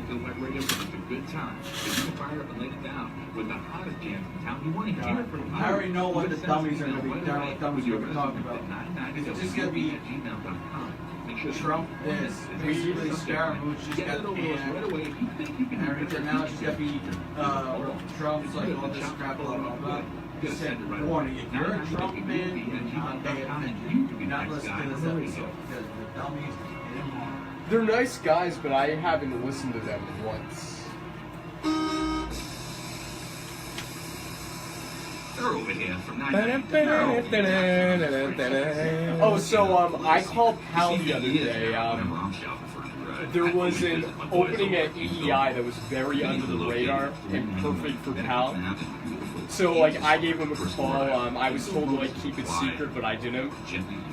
Feel Wet Radio for a good time. If you can fire up and lay it down with the hottest jams in town, you want to hear it from I already know what the dummies are going to be down with dummies we're talking about. It's just going to be Trump is basically Scaramouche just got banned and everything. Now it's just going to be Trump's like all this crap, blah, blah, blah. Just said, warning, if you're a Trump fan, you're not paying attention. You're not listening to this episode because the dummies. They're nice guys, but I haven't listened to them once. They're over here from 9 Oh, so I called Pal the other day. There was an opening at EEI that was very under the radar and perfect for Pal. So like I gave him a call. I was told to like keep it secret, but I didn't.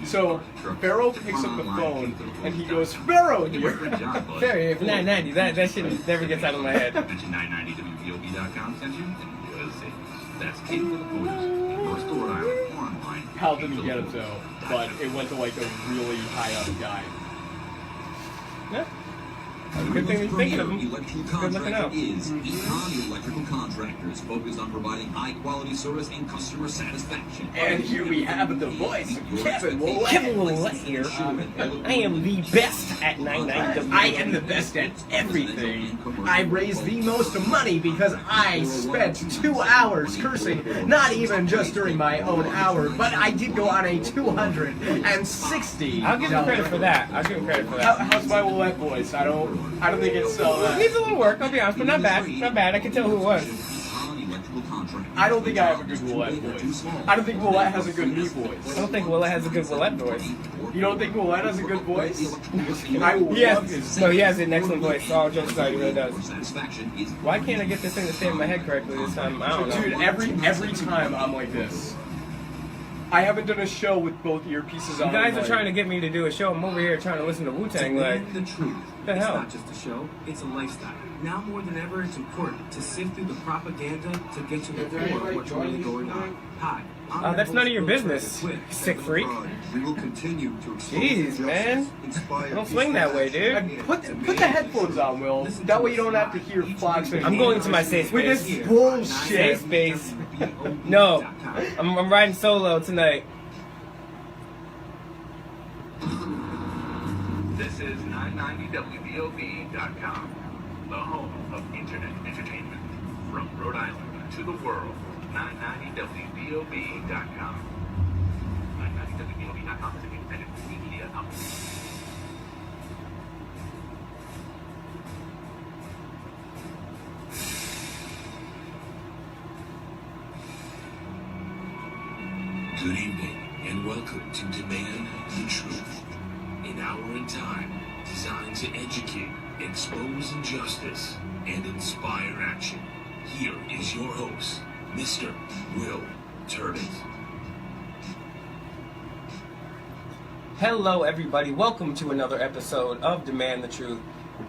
So Pharaoh picks up the phone and he goes, "Pharaoh here." Pharaoh, 990. That shit never gets out of my head. 990WVOB.com sent you. That's King with the Boys. Most Rhode Island online. Pal didn't get it though, but it went to like a really high up guy. Yeah. Good thing you're thinking of them. Electrical contractor is Econ Electrical Contractors, focused on providing high-quality service and customer satisfaction. And here we have the voice of Kevin Willett. Kevin Willett here. I am the best at 990. I am the best at everything. I raised the most money because I spent 2 hours cursing, not even just during my own hour, but I did go on a $260. I'll give him credit for that. How's my Willett voice? I don't think it's Needs a little work, I'll be honest, but not bad. Not bad. I can tell who it was. I don't think I have a good Willett voice. I don't think Willett has a good me voice. I don't think Willett has a good Willett voice. You don't think Willett has a good voice? He has an excellent voice. All jokes aside, he really does. Why can't I get this thing to stay in my head correctly this time? I don't know. Dude, every time I'm like this. I haven't done a show with both earpieces on. You guys are trying to get me to do a show. I'm over here trying to listen to Wu-Tang. Like, the truth. The hell? It's not just a show, it's a lifestyle. Now more than ever, it's important to sift through the propaganda to get to the core of what's really going on. Hi. That's none of your business, sick freak. We will continue to Jeez, man. Don't swing that way, dude. Put the headphones on, Will. That way you don't have to hear flags. I'm going to my safe space. With this bullshit. Safe space. No. I'm riding solo tonight. This is 990WVOB.com, the home of internet entertainment. From Rhode Island to the world, 990WVOB.com. 990WVOB.com is an independent media outlet. Good evening, and welcome to Demand the Truth. An hour in time designed to educate, expose injustice, and inspire action. Here is your host, Mr. Will Turbot. Hello, everybody. Welcome to another episode of Demand the Truth.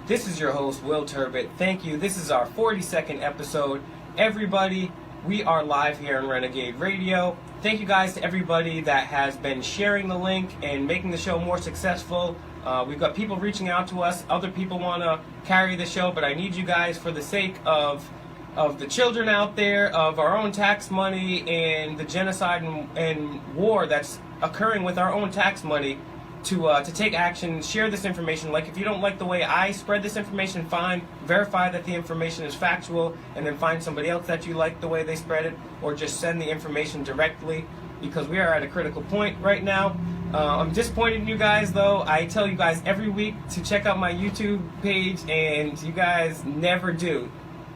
This is your host, Will Turbot. Thank you. This is our 42nd episode. Everybody, we are live here on Renegade Radio. Thank you guys to everybody that has been sharing the link and making the show more successful. We've got people reaching out to us. Other people want to carry the show, but I need you guys for the sake of the children out there, of our own tax money, and the genocide and war that's occurring with our own tax money, to take action, share this information. Like, if you don't like the way I spread this information, fine. Verify that the information is factual, and then find somebody else that you like the way they spread it, or just send the information directly, because we are at a critical point right now. I'm disappointed in you guys, though. I tell you guys every week to check out my YouTube page, and you guys never do.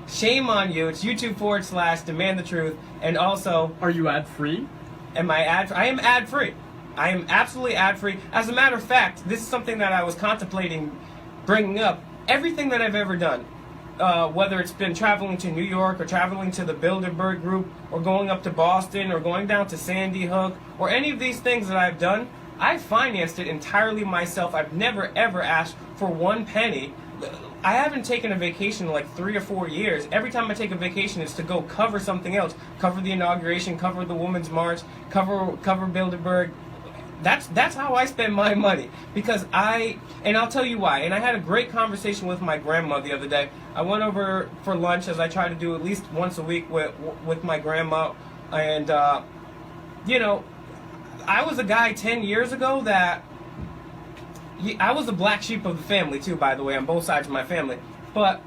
Shame on you. It's YouTube.com/Demand the Truth. And also, are you ad-free? I am ad-free. I am absolutely ad-free. As a matter of fact, this is something that I was contemplating bringing up. Everything that I've ever done, whether it's been traveling to New York or traveling to the Bilderberg Group or going up to Boston or going down to Sandy Hook or any of these things that I've done, I financed it entirely myself. I've never, ever asked for one penny. I haven't taken a vacation in like 3 or 4 years. Every time I take a vacation, it's to go cover something else. Cover the inauguration, cover the Women's March, cover Bilderberg. That's how I spend my money, because and I'll tell you why. And I had a great conversation with my grandma the other day. I went over for lunch, as I try to do at least once a week with my grandma, and you know, I was a guy 10 years ago that I was the black sheep of the family too, by the way, on both sides of my family. But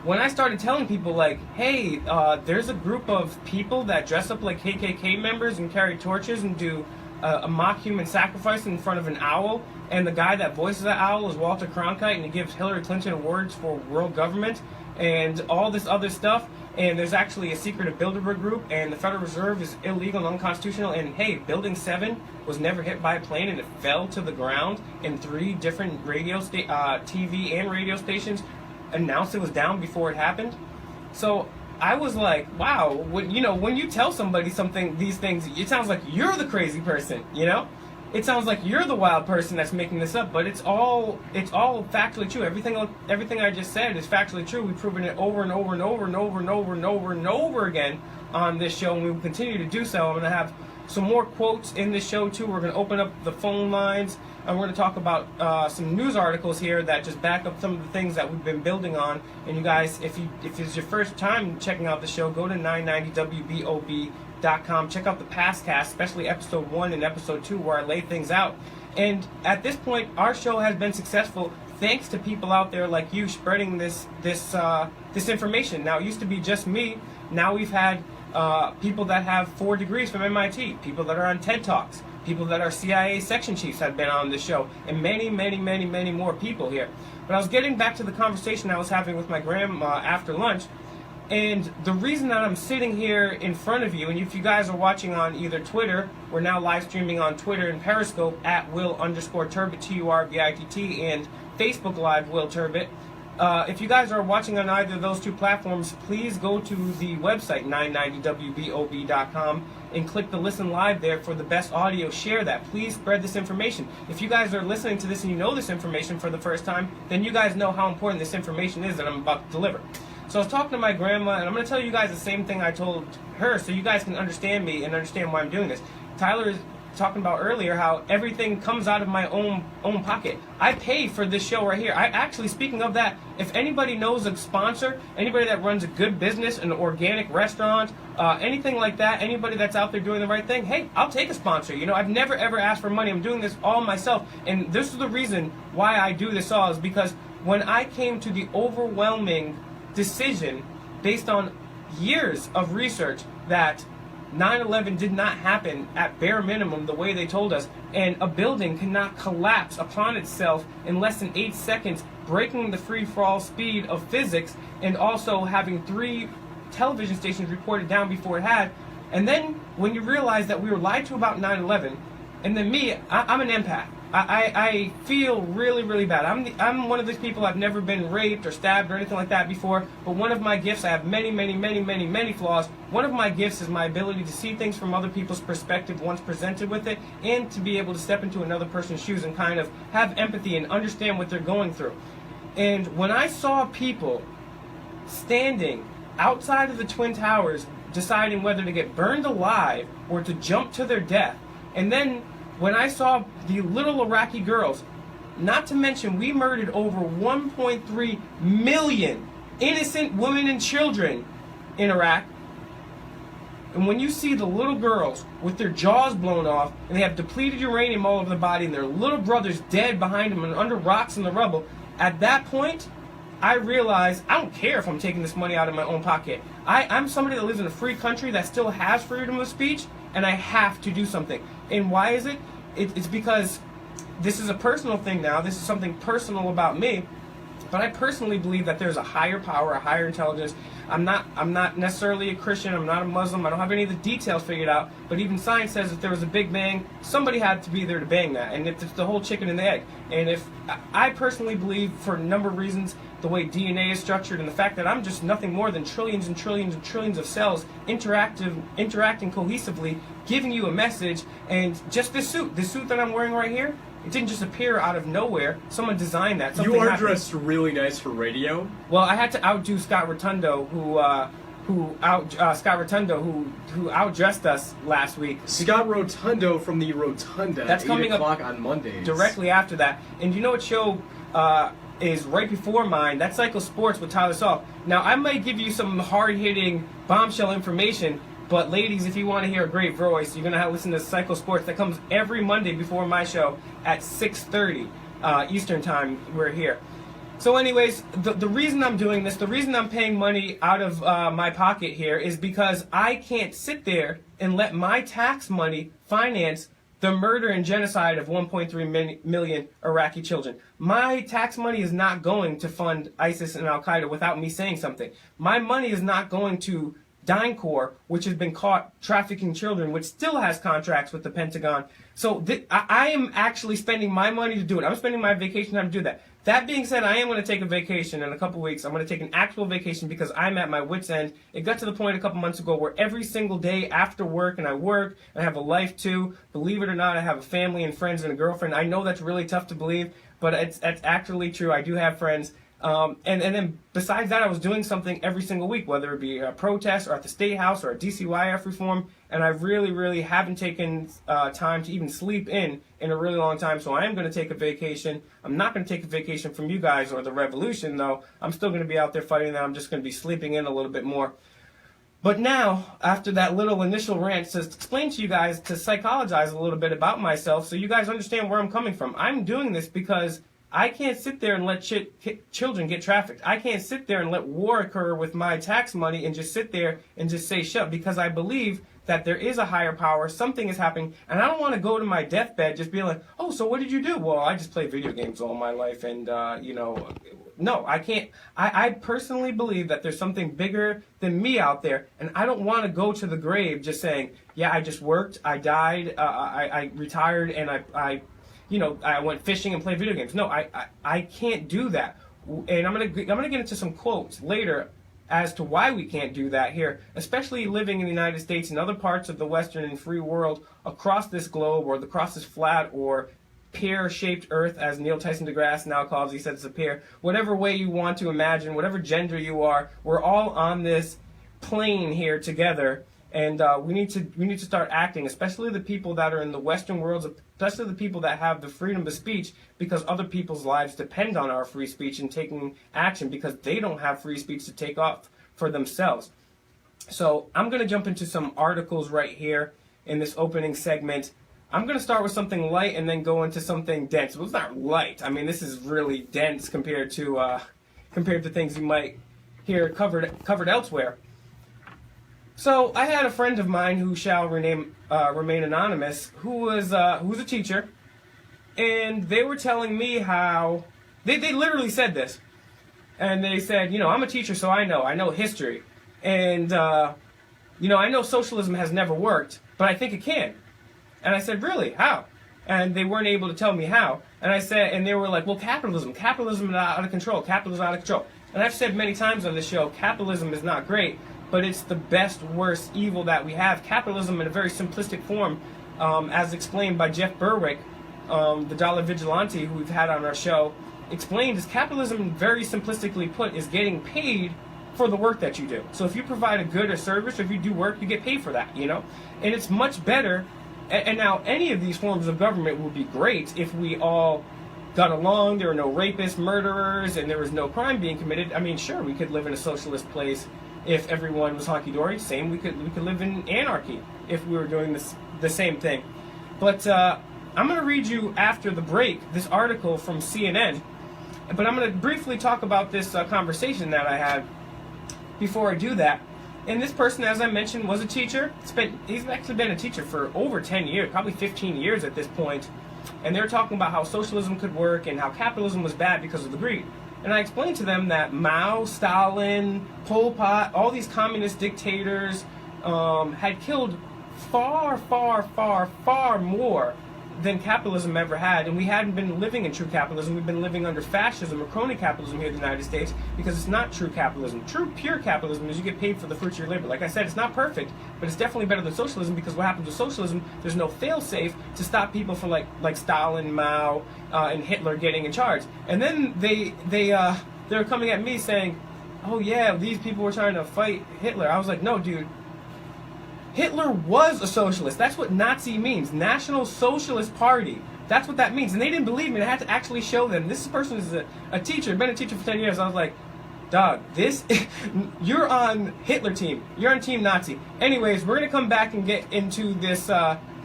when I started telling people, like, hey, there's a group of people that dress up like KKK members and carry torches and do a mock human sacrifice in front of an owl, and the guy that voices that owl is Walter Cronkite, and he gives Hillary Clinton awards for world government and all this other stuff, and there's actually a secretive Bilderberg group, and the Federal Reserve is illegal and unconstitutional, and hey, Building 7 was never hit by a plane, and it fell to the ground, and 3 different TV and radio stations announced it was down before it happened. So I was like, wow, when you tell somebody these things, it sounds like you're the crazy person, you know? It sounds like you're the wild person that's making this up, but it's all factually true. Everything I just said is factually true. We've proven it over and over and over and over and over and over and over again on this show, and we will continue to do so. I'm going to have some more quotes in this show too. We're going to open up the phone lines, and we're going to talk about some news articles here that just back up some of the things that we've been building on. And you guys, if it's your first time checking out the show, go to 990WBOB.com. Check out the past cast, especially episode 1 and episode 2, where I lay things out. And at this point, our show has been successful thanks to people out there like you spreading this information. Now, it used to be just me. Now we've had people that have 4 degrees from MIT, people that are on TED Talks, people that are CIA section chiefs have been on the show, and many, many, many, many more people here. But I was getting back to the conversation I was having with my grandma after lunch, and the reason that I'm sitting here in front of you, and if you guys are watching on either Twitter, we're now live streaming on Twitter and Periscope at Will_Turbot, TURBITT, and Facebook Live Will Turbot. If you guys are watching on either of those 2 platforms, please go to the website 990WBOB.com and click the listen live there for the best audio. Share that. Please spread this information. If you guys are listening to this and you know this information for the first time, then you guys know how important this information is that I'm about to deliver. So I was talking to my grandma, and I'm going to tell you guys the same thing I told her so you guys can understand me and understand why I'm doing this. Tyler is talking about earlier how everything comes out of my own pocket. I pay for this show right here. I actually, speaking of that, if anybody knows a sponsor, anybody that runs a good business, an organic restaurant, anything like that, anybody that's out there doing the right thing, hey, I'll take a sponsor. You know, I've never ever asked for money. I'm doing this all myself, and this is the reason why I do this all, is because when I came to the overwhelming decision based on years of research that 9/11 did not happen at bare minimum the way they told us, and a building cannot collapse upon itself in less than 8 seconds, breaking the free fall speed of physics, and also having 3 television stations reported down before it had. And then when you realize that we were lied to about 9/11, and then me, I'm an empath. I feel really, really bad. I'm one of these people. I've never been raped or stabbed or anything like that before, but one of my gifts, I have many, many, many, many, many flaws. One of my gifts is my ability to see things from other people's perspective once presented with it, and to be able to step into another person's shoes and kind of have empathy and understand what they're going through. And when I saw people standing outside of the Twin Towers deciding whether to get burned alive or to jump to their death, and then when I saw the little Iraqi girls, not to mention we murdered over 1.3 million innocent women and children in Iraq, and when you see the little girls with their jaws blown off, and they have depleted uranium all over their body, and their little brothers dead behind them and under rocks in the rubble, at that point, I realized I don't care if I'm taking this money out of my own pocket. I'm somebody that lives in a free country that still has freedom of speech, and I have to do something. And why is it? It's because this is a personal thing now. This is something personal about me. But I personally believe that there's a higher power, a higher intelligence. I'm not necessarily a Christian. I'm not a Muslim. I don't have any of the details figured out. But even science says if there was a Big Bang, somebody had to be there to bang that. And it's the whole chicken and the egg. And if I personally believe, for a number of reasons, the way DNA is structured and the fact that I'm just nothing more than trillions and trillions and trillions of cells interacting cohesively, giving you a message. And just this suit that I'm wearing right here, it didn't just appear out of nowhere. Someone designed that. Something You are happened. dressed really nice for radio. Well, I had to outdo Scott Rotundo, who Scott Rotundo, who outdressed us last week. Scott Rotundo from the Rotunda. That's coming 8 o'clock up on Mondays. directly after that. And you know what show is right before mine? That's Cycle Sports with Tyler Saul. Now, I might give you some hard-hitting bombshell information, but ladies, if you want to hear a great voice, you're going to have to listen to Cycle Sports. That comes every Monday before my show at 6:30 Eastern Time. We're here. So anyways, the reason I'm doing this, the reason I'm paying money out of my pocket here is because I can't sit there and let my tax money finance the murder and genocide of 1.3 million Iraqi children. My tax money is not going to fund ISIS and Al-Qaeda without me saying something. My money is not going to DynCorp, which has been caught trafficking children, which still has contracts with the Pentagon. So I am actually spending my money to do it. I'm spending my vacation time to do that. That being said, I am going to take a vacation in a couple weeks. I'm going to take an actual vacation because I'm at my wit's end. It got to the point a couple months ago where every single day after work, and I work, and I have a life too. Believe it or not, I have a family and friends and a girlfriend. I know that's really tough to believe, but it's actually true. I do have friends. And then besides that, I was doing something every single week, whether it be a protest or at the State House or a DCYF reform, and I really, really haven't taken time to even sleep in a really long time, so I am going to take a vacation. I'm not going to take a vacation from you guys or the revolution, though. I'm still going to be out there fighting that. I'm just going to be sleeping in a little bit more. But now, after that little initial rant, to explain to you guys, to psychologize a little bit about myself so you guys understand where I'm coming from. I'm doing this because I can't sit there and let children get trafficked. I can't sit there and let war occur with my tax money and just sit there and just say shut, because I believe that there is a higher power, something is happening, and I don't want to go to my deathbed just being like, oh, so what did you do? Well, I just played video games all my life, and, no, I can't. I personally believe that there's something bigger than me out there, and I don't want to go to the grave just saying, yeah, I just worked, I died, I retired, and I went fishing and played video games. No, I can't do that. And I'm gonna get into some quotes later as to why we can't do that here, especially living in the United States and other parts of the Western and free world across this globe, or across this flat or pear-shaped earth, as Neil Tyson deGrasse now calls it. He said it's a pear. Whatever way you want to imagine, whatever gender you are, we're all on this plane here together. And we need to start acting, especially the people that are in the Western world, especially the people that have the freedom of speech, because other people's lives depend on our free speech and taking action, because they don't have free speech to take off for themselves. So I'm going to jump into some articles right here in this opening segment. I'm going to start with something light and then go into something dense. Well, it's not light. I mean, this is really dense compared to things you might hear covered elsewhere. So I had a friend of mine who shall remain anonymous, who's a teacher, and they were telling me how they literally said this, and they said, I'm a teacher, so I know history, and I know socialism has never worked, but I think it can. And I said, really? How? And they weren't able to tell me how. And I said, and they were like, well, capitalism is out of control. Capitalism is out of control. And I've said many times on this show, capitalism is not great, but it's the best, worst evil that we have. Capitalism in a very simplistic form, as explained by Jeff Berwick, the dollar vigilante who we've had on our show, explained is capitalism, very simplistically put, is getting paid for the work that you do. So if you provide a good or service, or if you do work, you get paid for that, And it's much better. And now any of these forms of government would be great if we all got along, there were no rapists, murderers, and there was no crime being committed. I mean, sure, we could live in a socialist place if everyone was honky-dory. Same, we could live in anarchy if we were doing the same thing. But I'm going to read you after the break this article from CNN, but I'm going to briefly talk about this conversation that I had before I do that. And this person, as I mentioned, was a teacher. He's actually been a teacher for over 10 years, probably 15 years at this point. And they're talking about how socialism could work and how capitalism was bad because of the greed. And I explained to them that Mao, Stalin, Pol Pot, all these communist dictators had killed far, far, far, far more than capitalism ever had. And we hadn't been living in true capitalism. We've been living under fascism or crony capitalism here in the United States, because it's not true capitalism. True, pure capitalism is you get paid for the fruits of your labor. Like I said, it's not perfect, but it's definitely better than socialism, because what happens with socialism, there's no fail-safe to stop people from like Stalin, Mao, and Hitler getting in charge. And then they're coming at me saying, oh yeah, these people were trying to fight Hitler. I was like, no, dude. Hitler was a socialist. That's what Nazi means. National Socialist Party. That's what that means. And they didn't believe me. I had to actually show them. This person is a teacher, been a teacher for 10 years. I was like, dog, you're on Hitler team. You're on Team Nazi. Anyways, we're going to come back and get into this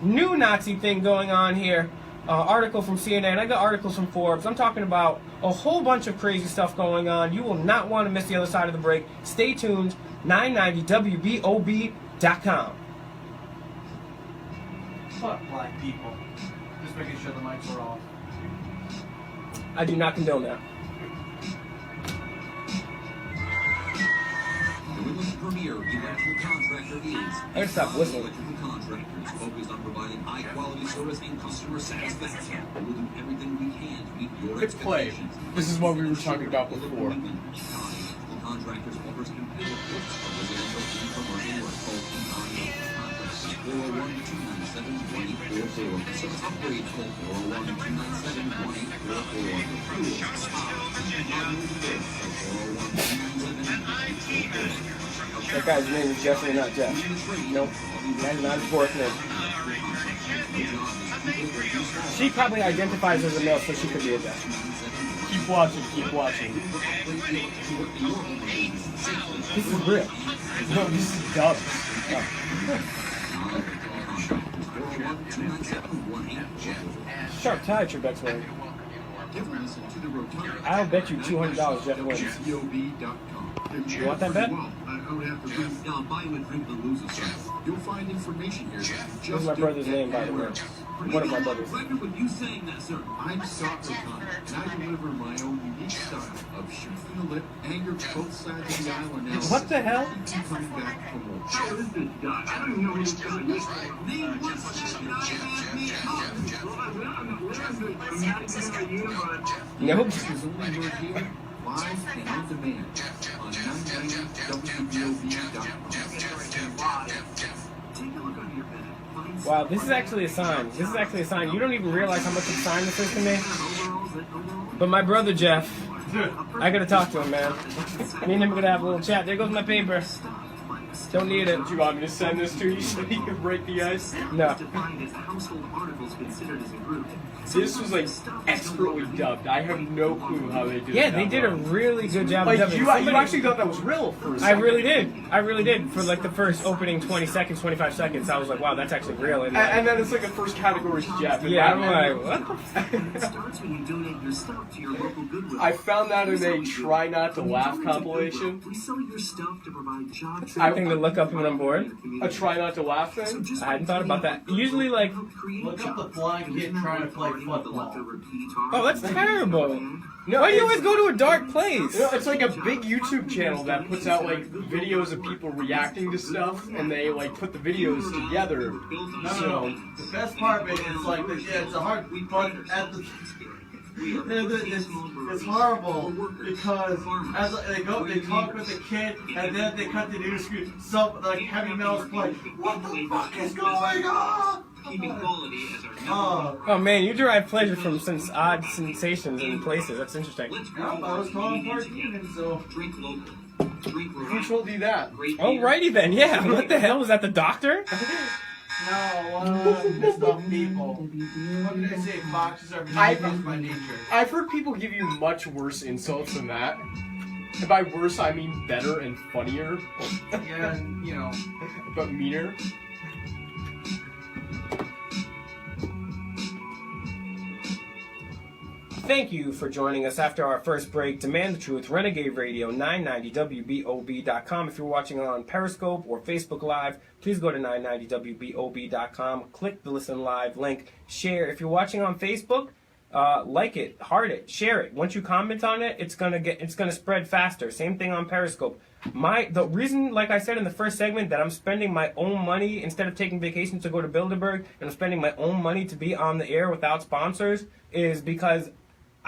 new Nazi thing going on here. Article from CNN. I got articles from Forbes. I'm talking about a whole bunch of crazy stuff going on. You will not want to miss the other side of the break. Stay tuned. 990WBOB.com. Fuck black people. Just making sure the mics are off. I do not condone that. The world's premier electrical contractor is I gotta stop whistling. Electrical Contractors, focused on providing high-quality service and customer satisfaction. We will do everything we can to meet your Hit play. expectations. This is what we were talking about before. Electrical Contractors offers competitive quotes for residential and commercial work. Call Contractors 401-297-1844. Service upgrade, call 401-297-1844. That guy's name is definitely not Jeff. Nope. That's not his fourth name. She probably identifies as a male, so she could be a Jeff. Keep watching, keep watching. This is real. No, this is dubbed. Sharp tie, Trebek's wearing. I'll bet you $200 Jeff wins. You want that bet? I would have to read. Buy him a drink to lose a chance. You'll find information here. This is my brother's name, by the way. One of my brothers. With you saying that, sir. I'm Scott O'Connor, and I deliver my own unique style of shoot from the lip, anger both sides of the aisle, and now. What the hell? Coming back from war. How is this done? I don't even know who's doing this. Name one second I had me Nope. This is only right here, live and on demand on 990WBOB.com. Take a look on your bed. Wow, this is actually a sign. This is actually a sign. You don't even realize how much of a sign this is to me. But my brother Jeff, I gotta talk to him, man. Me and him are gonna have a little chat. There goes my paper. Don't need it. Do you want me to send this to you so you can break the ice? No. This was like expertly dubbed. I have no clue how they did it. Yeah, they did a really good job of Like dubbing. you actually thought that was real for a I second. really did. I really did. For like the first opening 20 seconds, 25 seconds, I was like, wow, that's actually real. And, And then it's like the first category is Jeff. And yeah, I'm that- like, what the f-? I found that in a Try Not to Laugh compilation. We sell your stuff to provide job That's a good thing to look up when I'm bored. A Try Not to Laugh thing? I hadn't thought about that. Usually, like, Look up the blind kid trying to play football. oh, that's terrible. No, Why do you always go to a dark place? You know, it's like a big YouTube channel that puts out like videos of people reacting to stuff, and they like put the videos together. So The best part of it is like, it's a hard, but at the, it's horrible because as they talk with the kid, and then they cut the news screen. So like heavy metal's playing. What the fuck is going on? Oh man, you derive pleasure from some odd sensations and places. That's interesting. I was calling for it even, so. who told you that? Alrighty then, yeah. What the hell? Was that the doctor? No, pissed off people. What did I say? Foxes are beneath my nature. I've heard people give you much worse insults than that. And by worse, I mean better and funnier, Yeah, and, you know. but meaner. Thank you for joining us after our first break. Demand the Truth, Renegade Radio, 990WBOB.com. If you're watching on Periscope or Facebook Live, please go to 990WBOB.com. Click the Listen Live link. Share. If you're watching on Facebook, like it, heart it, share it. Once you comment on it, it's gonna spread faster. Same thing on Periscope. The reason, like I said in the first segment, that I'm spending my own money instead of taking vacations to go to Bilderberg, and I'm spending my own money to be on the air without sponsors, is because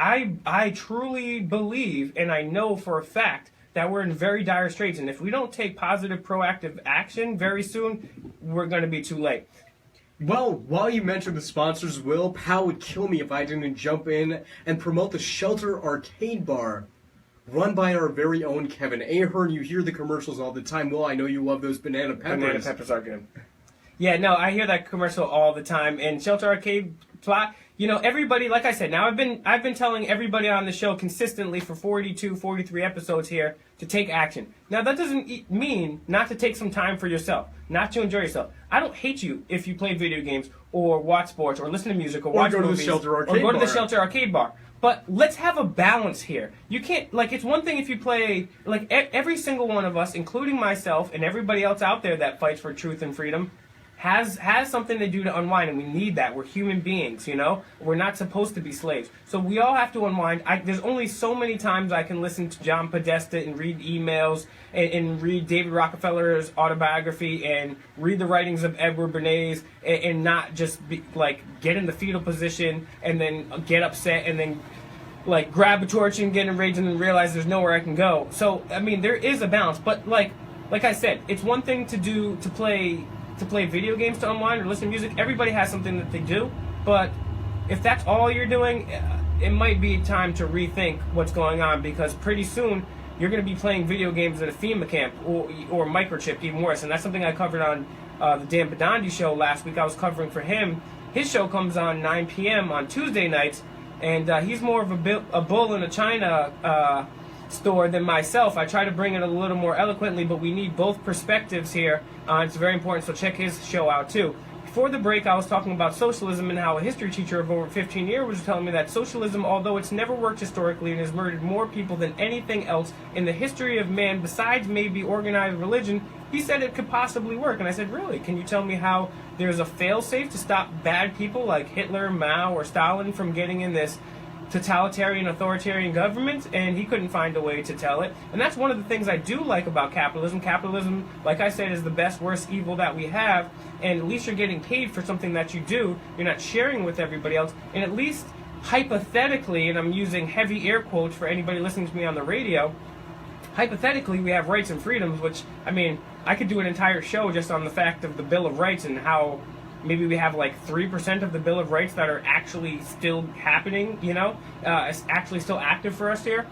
I truly believe, and I know for a fact, that we're in very dire straits. And if we don't take positive, proactive action very soon, we're going to be too late. Well, while you mentioned the sponsors, Will, Pal would kill me if I didn't jump in and promote the Shelter Arcade Bar. run by our very own Kevin Ahern. You hear the commercials all the time. Will, I know you love those banana peppers. Banana peppers are good. Yeah, no, I hear that commercial all the time. And Shelter Arcade plot, you know, everybody, like I said, now I've been telling everybody on the show consistently for 42, 43 episodes here to take action. Now, that doesn't mean not to take some time for yourself, not to enjoy yourself. I don't hate you if you play video games or watch sports or listen to music or watch go movies. To the Shelter Arcade or go to the bar. Shelter Arcade bar. But let's have a balance here. You can't, like, it's one thing if you play, like, every single one of us, including myself and everybody else out there that fights for truth and freedom, has something to do to unwind, and we need that. We're human beings, you know? We're not supposed to be slaves. So we all have to unwind. There's only so many times I can listen to John Podesta and read emails and read David Rockefeller's autobiography and read the writings of Edward Bernays and not just be, like, get in the fetal position and then get upset and then like grab a torch and get enraged and then realize there's nowhere I can go. So, I mean, there is a balance, but like I said, it's one thing to play video games to unwind or listen to music. Everybody has something that they do, but if that's all you're doing, it might be time to rethink what's going on, because pretty soon you're going to be playing video games at a FEMA camp or microchipped, even worse. And that's something I covered on the Dan Badandi show last week. I was covering for him. His show comes on 9 p.m. on Tuesday nights, and he's more of a bull in a China store than myself. I try to bring it a little more eloquently, but we need both perspectives here. It's very important, so check his show out too. Before the break, I was talking about socialism and how a history teacher of over 15 years was telling me that socialism, although it's never worked historically and has murdered more people than anything else in the history of man besides maybe organized religion, he said it could possibly work. And I said, really? Can you tell me how there's a fail-safe to stop bad people like Hitler, Mao, or Stalin from getting in this totalitarian authoritarian government? And he couldn't find a way to tell it. And that's one of the things I do like about capitalism. Capitalism, like I said, is the best, worst evil that we have, and at least you're getting paid for something that you do. You're not sharing with everybody else, and at least hypothetically, and I'm using heavy air quotes for anybody listening to me on the radio, hypothetically we have rights and freedoms, which, I mean, I could do an entire show just on the fact of the Bill of Rights and how maybe we have like 3% of the Bill of Rights that are actually still happening, you know, actually still active for us here.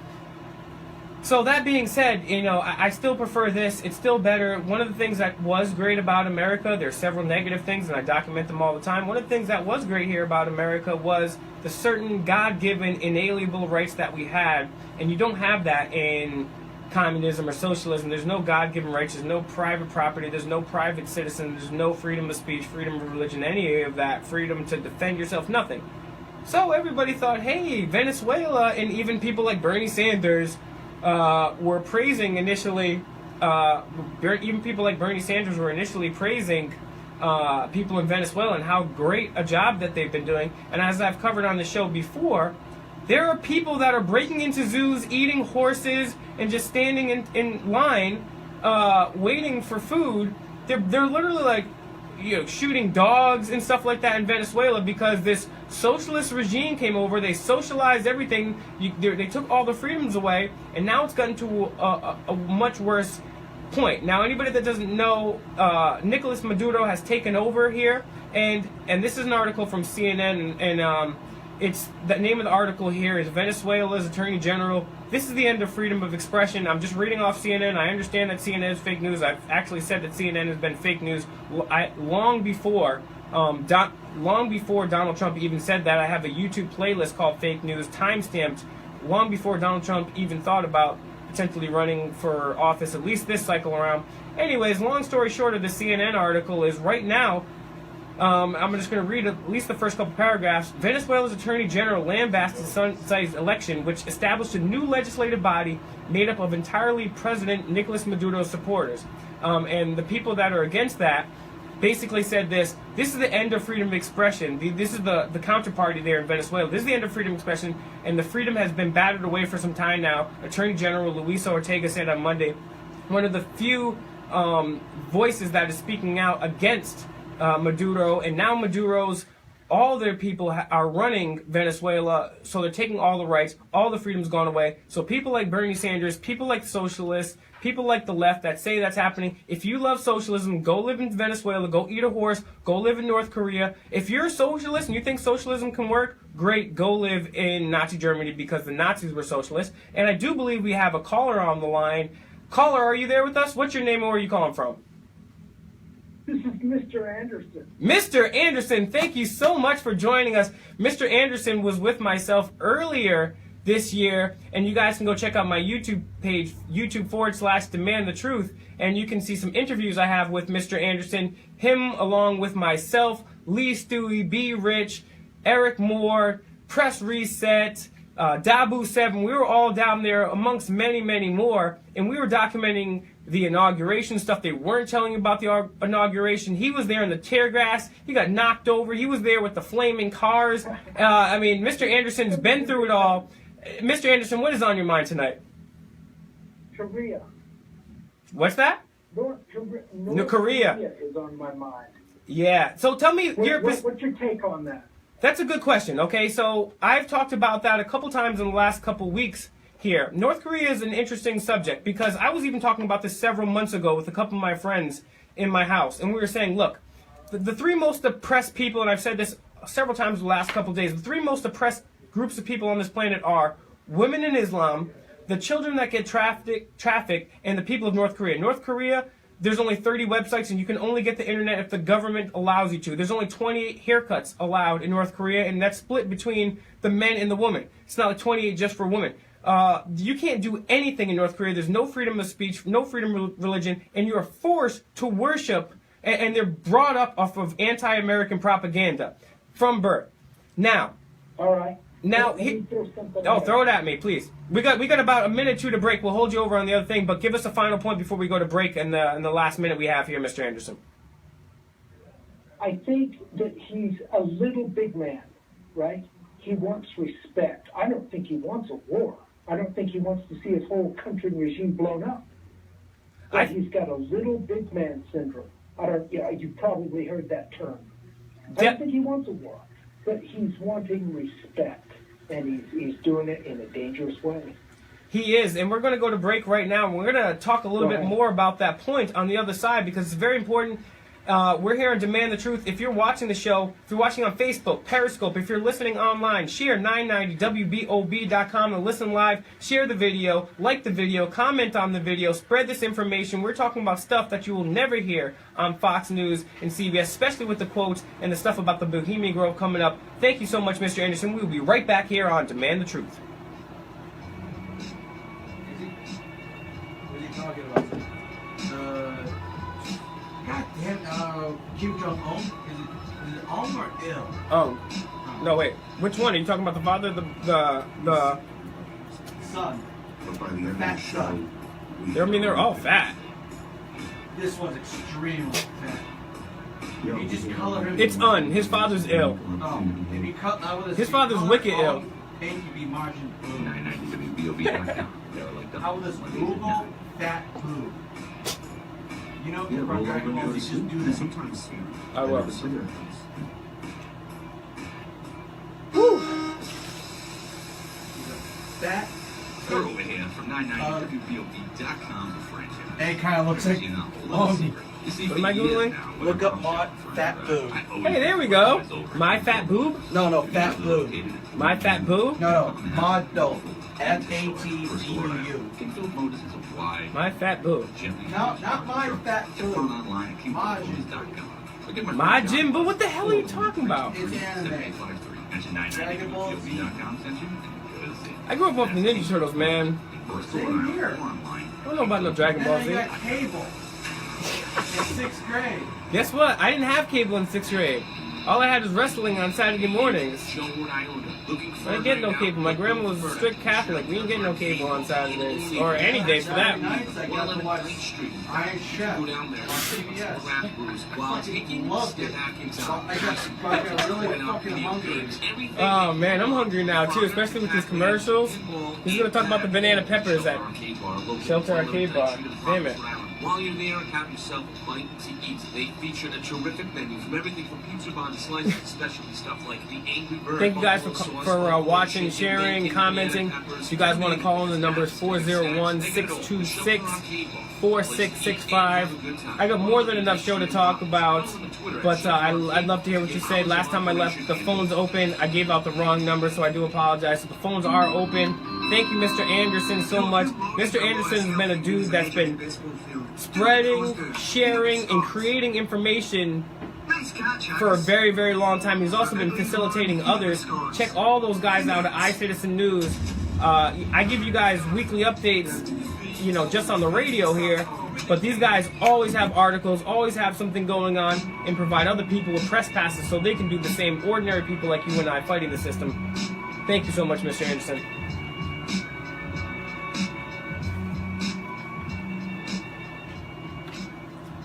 So that being said, you know, I still prefer this. It's still better. One of the things that was great about America, there's several negative things, and I document them all the time. One of the things that was great here about America was the certain God-given inalienable rights that we had, and you don't have that in communism or socialism. There's no God-given rights, there's no private property, there's no private citizen, there's no freedom of speech, freedom of religion, any of that, freedom to defend yourself, nothing. So everybody thought, hey, Venezuela, and even people like Bernie Sanders were praising initially, even people like Bernie Sanders were initially praising people in Venezuela and how great a job that they've been doing. And as I've covered on the show before, there are people that are breaking into zoos, eating horses, and just standing in line, waiting for food. They're literally like, you know, shooting dogs and stuff like that in Venezuela because this socialist regime came over. They socialized everything. They took all the freedoms away, and now it's gotten to a much worse point. Now, anybody that doesn't know, Nicolas Maduro has taken over here, and this is an article from CNN, and it's the name of the article here is Venezuela's Attorney General. This is the end of freedom of expression. I'm just reading off CNN. I understand that CNN is fake news. I've actually said that CNN has been fake news long before Donald Trump even said that. I have a YouTube playlist called Fake News, timestamped long before Donald Trump even thought about potentially running for office, at least this cycle around. Anyways, long story short of the CNN article is right now, I'm just going to read at least the first couple paragraphs. Venezuela's Attorney General lambasted Sunday's election, which established a new legislative body made up of entirely President Nicolas Maduro's supporters. And the people that are against that basically said this is the end of freedom of expression. This is the counterparty there in Venezuela. This is the end of freedom of expression, and the freedom has been battered away for some time now. Attorney General Luisa Ortega said on Monday, one of the few voices that is speaking out against Maduro, and now Maduro's all their people are running Venezuela, so they're taking all the rights, all the freedom's gone away. So people like Bernie Sanders, people like socialists, people like the left that say that's happening. If you love socialism, go live in Venezuela, go eat a horse, go live in North Korea. If you're a socialist and you think socialism can work, great, go live in Nazi Germany because the Nazis were socialists. And I do believe we have a caller on the line. Caller, are you there with us? What's your name and where are you calling from? This is Mr. Anderson. Mr. Anderson, thank you so much for joining us. Mr. Anderson was with myself earlier this year, and you guys can go check out my YouTube page, YouTube.com/Demand the Truth, and you can see some interviews I have with Mr. Anderson, him along with myself, Lee Stewie, B. Rich, Eric Moore, Press Reset, Dabu7. We were all down there amongst many, many more, and we were documenting the inauguration stuff they weren't telling you about the inauguration. He was there in the tear gas. He got knocked over. He was there with the flaming cars. I mean, Mr. Anderson's been through it all. Mr. Anderson, what is on your mind tonight? Korea. What's that? North Korea is on my mind. Yeah. So tell me what's your take on that? That's a good question. Okay, so I've talked about that a couple times in the last couple weeks here. North Korea is an interesting subject because I was even talking about this several months ago with a couple of my friends in my house, and we were saying, look, the three most oppressed people, and I've said this several times in the last couple of days, the three most oppressed groups of people on this planet are women in Islam, the children that get trafficked, and the people of North Korea. North Korea, there's only 30 websites, and you can only get the internet if the government allows you to. There's only 28 haircuts allowed in North Korea, and that's split between the men and the women. It's not like 28 just for women. You can't do anything in North Korea. There's no freedom of speech, no freedom of religion, and you're forced to worship, and they're brought up off of anti-American propaganda from birth. Now, all right. Now, throw it at me, please. We got about a minute or two to break. We'll hold you over on the other thing, but give us a final point before we go to break in the last minute we have here, Mr. Anderson. I think that he's a little big man, right? He wants respect. I don't think he wants a war. I don't think he wants to see his whole country and regime blown up. But he's got a little big man syndrome. You probably heard that term. I don't think he wants a war, but he's wanting respect, and he's doing it in a dangerous way. He is, and we're going to go to break right now. We're going to talk a little bit more about that point on the other side because it's very important. We're here on Demand the Truth. If you're watching the show, if you're watching on Facebook, Periscope, if you're listening online, share 990wbob.com and listen live. Share the video, like the video, comment on the video, spread this information. We're talking about stuff that you will never hear on Fox News and CBS, especially with the quotes and the stuff about the Bohemian Grove coming up. Thank you so much, Mr. Anderson. We will be right back here on Demand the Truth. What are you talking about? God damn, Kim Jong-un? Is it Om or Il? No, wait. Which one? Are you talking about the father, the son? The fat son. They're all fat. This one's extremely fat. If you just color him... It's his father's ill. Oh, if you cut out with his father's wicked ill. Paint to be margin blue. How will this Google fat blue? You know, Dragon Ball, just do this. Sometimes I will. That. We're over here from 990wbob.com for friends. It kind of looks like. What am I Googling? Look up mod fat boob. Hey, there we go. My fat boob? No, fat boob. My fat boob? No, mod no. FATBOU. My fat boob. No, not my fat boob. My gym boob? What the hell are you talking about? It's anime. Dragon Ball Z. I grew up off the Ninja Turtles, man. Same here. I don't know about no Dragon Ball And Z. then I got cable. In 6th grade. Guess what? I didn't have cable in 6th grade. All I had was wrestling on Saturday mornings. I didn't get no cable. My grandma was a strict Catholic. We didn't get no cable on Saturdays. Or any day for that. Nights I got to watch Iron Chef on CBS. I fucking loved it. I got fucking really fucking hungry. Oh man, I'm hungry now too, especially with these commercials. He's gonna talk about the banana peppers at Shelter Arcade Bar. Damn it. While you're there, have yourself a bite to eat. They feature a terrific menu from everything from pizza buns Thank you guys for watching, sharing, commenting. If you guys want to call in, the number is 401-626-4665. I got more than enough show to talk about, but I'd love to hear what you say. Last time I left the phones open, I gave out the wrong number, so I do apologize. So the phones are open. Thank you, Mr. Anderson, so much. Mr. Anderson has been a dude that's been spreading, sharing, and creating information for a very, very long time. He's also been facilitating others. Check all those guys out at iCitizen News. I give you guys weekly updates, you know, just on the radio here, but these guys always have articles, always have something going on, and provide other people with press passes so they can do the same. Ordinary people like you and I fighting the system. Thank you so much, Mr. Anderson.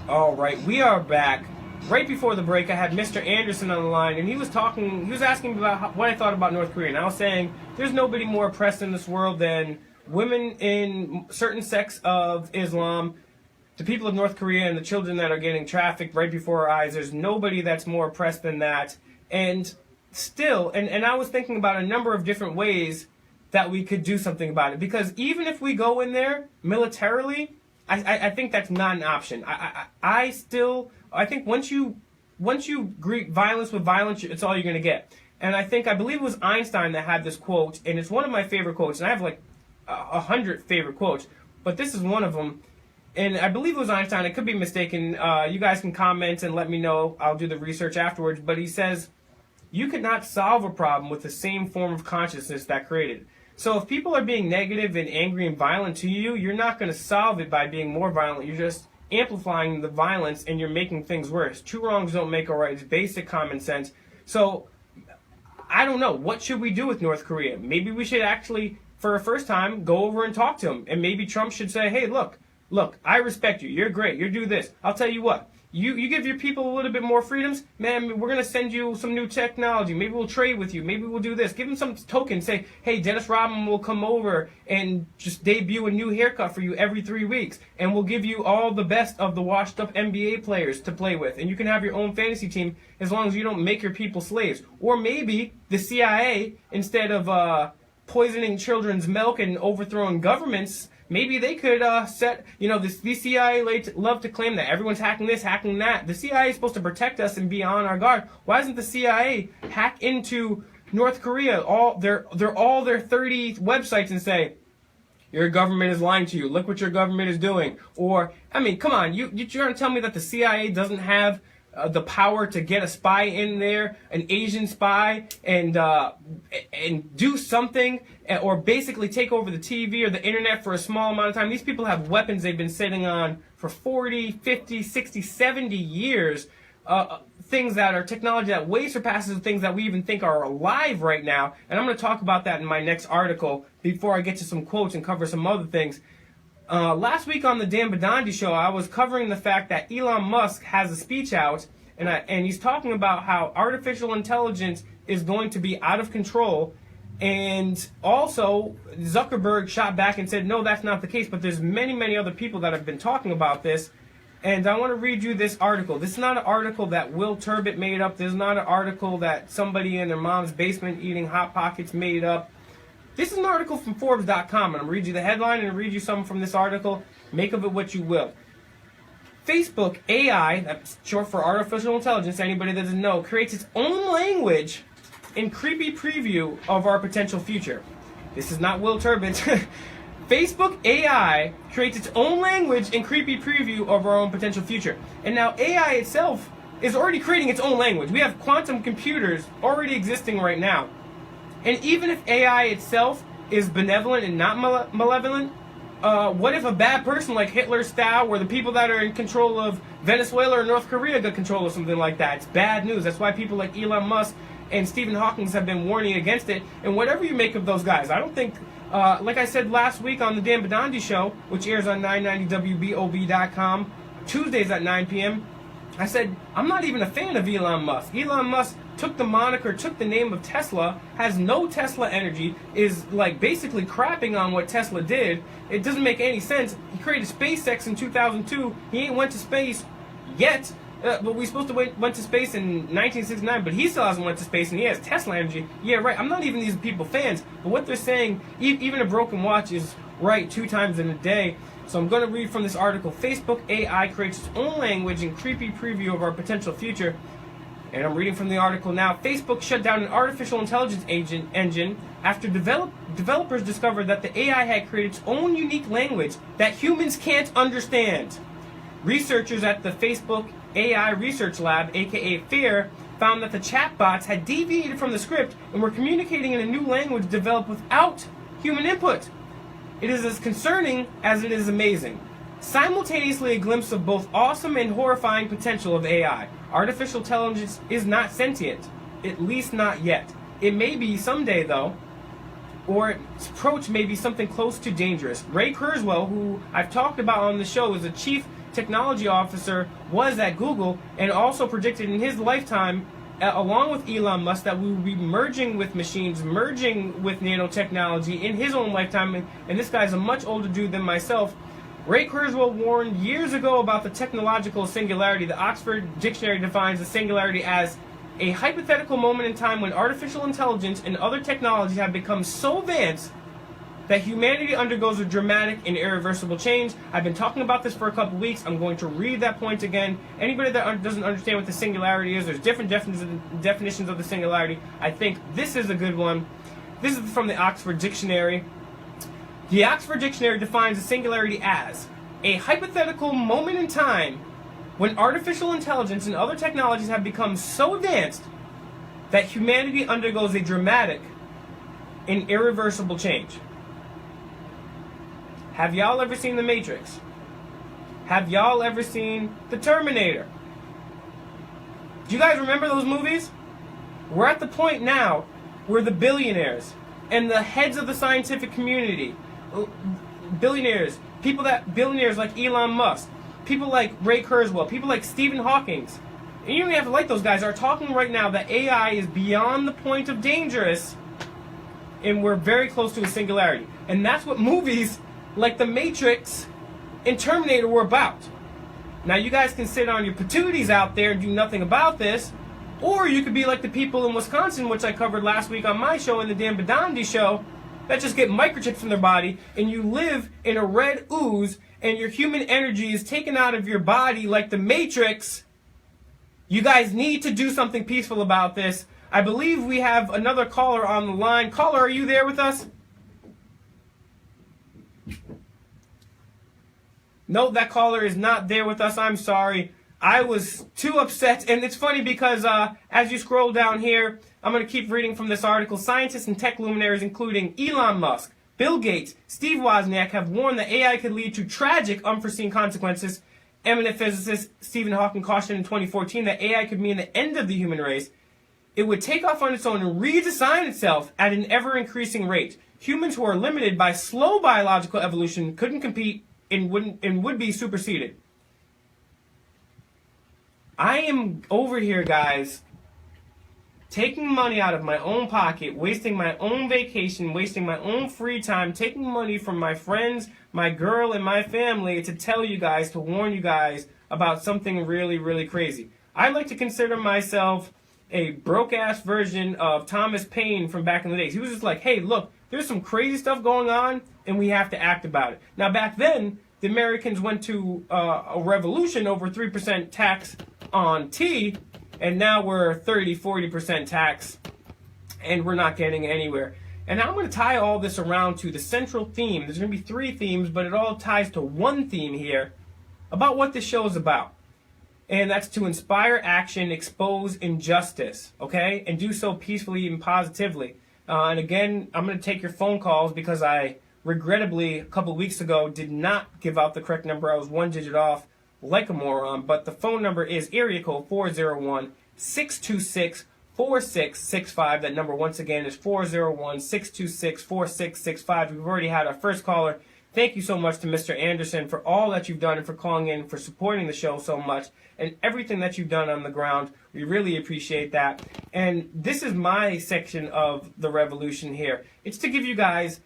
All right, we are back. Right before the break, I had Mr. Anderson on the line, and he was asking me about what I thought about North Korea. And I was saying, there's nobody more oppressed in this world than women in certain sects of Islam, the people of North Korea, and the children that are getting trafficked right before our eyes. There's nobody that's more oppressed than that. And still, and I was thinking about a number of different ways that we could do something about it. Because even if we go in there militarily, I think that's not an option. I think once you greet violence with violence, it's all you're going to get. And I believe it was Einstein that had this quote, and it's one of my favorite quotes, and I have like 100 favorite quotes, but this is one of them. And I believe it was Einstein. I could be mistaken. You guys can comment and let me know. I'll do the research afterwards. But he says, you could not solve a problem with the same form of consciousness that created it. So if people are being negative and angry and violent to you, you're not going to solve it by being more violent. You're just amplifying the violence, and you're making things worse. Two wrongs don't make a right. It's basic common sense. So I don't know. What should we do with North Korea? Maybe we should actually, for a first time, go over and talk to him. And maybe Trump should say, hey, look, I respect you. You're great. You do this. I'll tell you what. You give your people a little bit more freedoms, man, we're going to send you some new technology. Maybe we'll trade with you. Maybe we'll do this. Give them some token. Say, hey, Dennis Rodman will come over and just debut a new haircut for you every 3 weeks. And we'll give you all the best of the washed-up NBA players to play with. And you can have your own fantasy team as long as you don't make your people slaves. Or maybe the CIA, instead of poisoning children's milk and overthrowing governments, maybe they could set, the CIA love to claim that everyone's hacking this, hacking that. The CIA is supposed to protect us and be on our guard. Why doesn't the CIA hack into North Korea, all their 30 websites, and say, your government is lying to you. Look what your government is doing. Or, I mean, come on, you're trying to tell me that the CIA doesn't have the power to get a spy in there, an Asian spy, and do something, or basically take over the TV or the internet for a small amount of time. These people have weapons they've been sitting on for 40, 50, 60, 70 years. Things that are technology that way surpasses the things that we even think are alive right now. And I'm going to talk about that in my next article before I get to some quotes and cover some other things. Last week on the Dan Badandi show, I was covering the fact that Elon Musk has a speech out, and he's talking about how artificial intelligence is going to be out of control. And also, Zuckerberg shot back and said, no, that's not the case. But there's many, many other people that have been talking about this. And I want to read you this article. This is not an article that Will Turbit made up. This is not an article that somebody in their mom's basement eating Hot Pockets made up. This is an article from Forbes.com, and I'm going to read you the headline and read you something from this article. Make of it what you will. Facebook AI, that's short for artificial intelligence, anybody that doesn't know, creates its own language in creepy preview of our potential future. This is not Will Turbit. Facebook AI creates its own language in creepy preview of our own potential future. And now AI itself is already creating its own language. We have quantum computers already existing right now. And even if AI itself is benevolent and not malevolent, what if a bad person like Hitler style, or the people that are in control of Venezuela or North Korea got control of something like that? It's bad news. That's why people like Elon Musk and Stephen Hawking have been warning against it. And whatever you make of those guys, I don't think, like I said last week on the Dan Badandi show, which airs on 990WBOB.com, Tuesdays at 9 p.m., I said, I'm not even a fan of Elon Musk. Elon Musk took the moniker, took the name of Tesla, has no Tesla energy, is like basically crapping on what Tesla did. It doesn't make any sense. He created SpaceX in 2002. He ain't went to space yet. But we supposed to went to space in 1969, but he still hasn't went to space, and he has Tesla energy. Yeah, right. I'm not even these people fans, but what they're saying, even a broken watch is right 2 times in a day. So I'm going to read from this article. Facebook AI creates its own language and creepy preview of our potential future. And I'm reading from the article now. Facebook shut down an artificial intelligence engine after developers discovered that the AI had created its own unique language that humans can't understand. Researchers at the Facebook AI Research Lab, aka Fmrn, found that the chatbots had deviated from the script and were communicating in a new language developed without human input. It is as concerning as it is amazing. Simultaneously a glimpse of both awesome and horrifying potential of AI. Artificial intelligence is not sentient, at least not yet. It may be someday though, or its approach may be something close to dangerous. Ray Kurzweil, who I've talked about on the show, is a chief technology officer, was at Google, and also predicted in his lifetime, along with Elon Musk, that we will be merging with machines, merging with nanotechnology in his own lifetime. And this guy's a much older dude than myself. Ray Kurzweil warned years ago about the technological singularity. The Oxford Dictionary defines the singularity as a hypothetical moment in time when artificial intelligence and other technologies have become so advanced that humanity undergoes a dramatic and irreversible change. I've been talking about this for a couple weeks. I'm going to read that point again. Anybody that doesn't understand what the singularity is, there's different definitions of the singularity. I think this is a good one. This is from the Oxford Dictionary. The Oxford Dictionary defines the singularity as a hypothetical moment in time when artificial intelligence and other technologies have become so advanced that humanity undergoes a dramatic and irreversible change. Have y'all ever seen The Matrix? Have y'all ever seen The Terminator? Do you guys remember those movies? We're at the point now where the billionaires and the heads of the scientific community, billionaires like Elon Musk, people like Ray Kurzweil, people like Stephen Hawking, and you don't even have to like those guys, are talking right now that AI is beyond the point of dangerous, and we're very close to a singularity. And that's what movies like The Matrix and Terminator were about. Now you guys can sit on your patooties out there and do nothing about this, or you could be like the people in Wisconsin, which I covered last week on my show and the Dan Badandi show, that just get microchips in their body, and you live in a red ooze, and your human energy is taken out of your body like The Matrix. You guys need to do something peaceful about this. I believe we have another caller on the line. Caller, are you there with us? No, that caller is not there with us. I'm sorry. I was too upset. And it's funny because as you scroll down here, I'm going to keep reading from this article. Scientists and tech luminaries, including Elon Musk, Bill Gates, Steve Wozniak, have warned that AI could lead to tragic, unforeseen consequences. Eminent physicist Stephen Hawking cautioned in 2014 that AI could mean the end of the human race. It would take off on its own and redesign itself at an ever-increasing rate. Humans who are limited by slow biological evolution couldn't compete and would be superseded. I am over here, guys, taking money out of my own pocket, wasting my own vacation, wasting my own free time, taking money from my friends, my girl, and my family to tell you guys, to warn you guys about something really, really crazy. I like to consider myself a broke-ass version of Thomas Paine from back in the days. He was just like, hey, look, there's some crazy stuff going on, and we have to act about it. Now, back then, the Americans went to a revolution over 3% tax on tea, and now we're 30-40% tax, and we're not getting anywhere. And now I'm going to tie all this around to the central theme. There's going to be 3 themes, but it all ties to one theme here about what this show is about. And that's to inspire action, expose injustice, okay? And do so peacefully and positively. And again, I'm going to take your phone calls because I regrettably, a couple weeks ago, did not give out the correct number. I was 1 digit off like a moron. But the phone number is area code 401-626-4665. That number, once again, is 401-626-4665. We've already had our first caller. Thank you so much to Mr. Anderson for all that you've done and for calling in, for supporting the show so much, and everything that you've done on the ground. We really appreciate that. And this is my section of the revolution here. It's to give you guys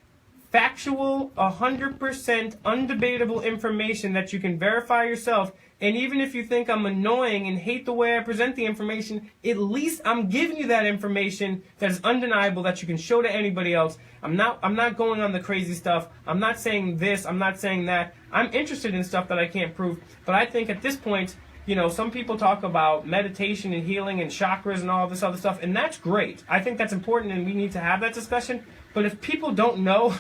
factual, 100% undebatable information that you can verify yourself. And even if you think I'm annoying and hate the way I present the information, at least I'm giving you that information that is undeniable that you can show to anybody else. I'm not going on the crazy stuff. I'm not saying this. I'm not saying that. I'm interested in stuff that I can't prove. But I think at this point, some people talk about meditation and healing and chakras and all this other stuff, and that's great. I think that's important, and we need to have that discussion. But if people don't know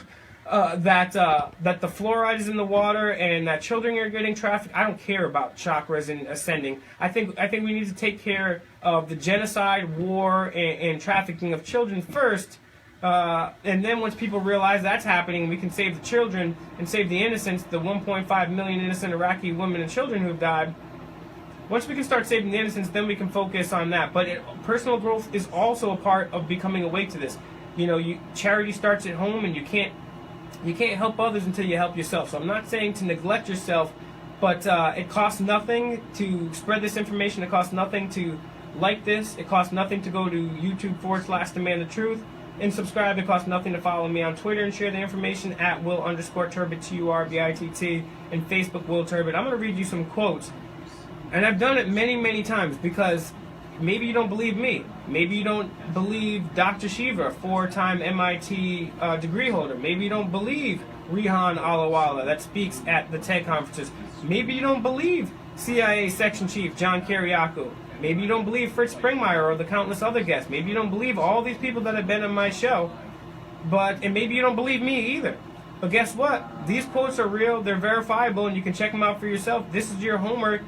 that the fluoride is in the water and that children are getting trafficked, I don't care about chakras and ascending. I think we need to take care of the genocide, war, and trafficking of children first. And then once people realize that's happening, we can save the children and save the innocents, the 1.5 million innocent Iraqi women and children who've died. Once we can start saving the innocents, then we can focus on that. But personal growth is also a part of becoming awake to this. Charity starts at home, and you can't help others until you help yourself. So I'm not saying to neglect yourself, but it costs nothing to spread this information. It costs nothing to like this. It costs nothing to go to YouTube/Demand the Truth and subscribe. It costs nothing to follow me on Twitter and share the information at Will_Turbot, TURBITT, and Facebook Will Turbot. I'm going to read you some quotes. And I've done it many, many times because maybe you don't believe me. Maybe you don't believe Dr. Shiva, 4-time MIT degree holder. Maybe you don't believe Rihan Alawala that speaks at the TED conferences. Maybe you don't believe CIA Section Chief John Kiriakou. Maybe you don't believe Fritz Springmeier or the countless other guests. Maybe you don't believe all these people that have been on my show. And maybe you don't believe me either. But guess what? These quotes are real, they're verifiable, and you can check them out for yourself. This is your homework.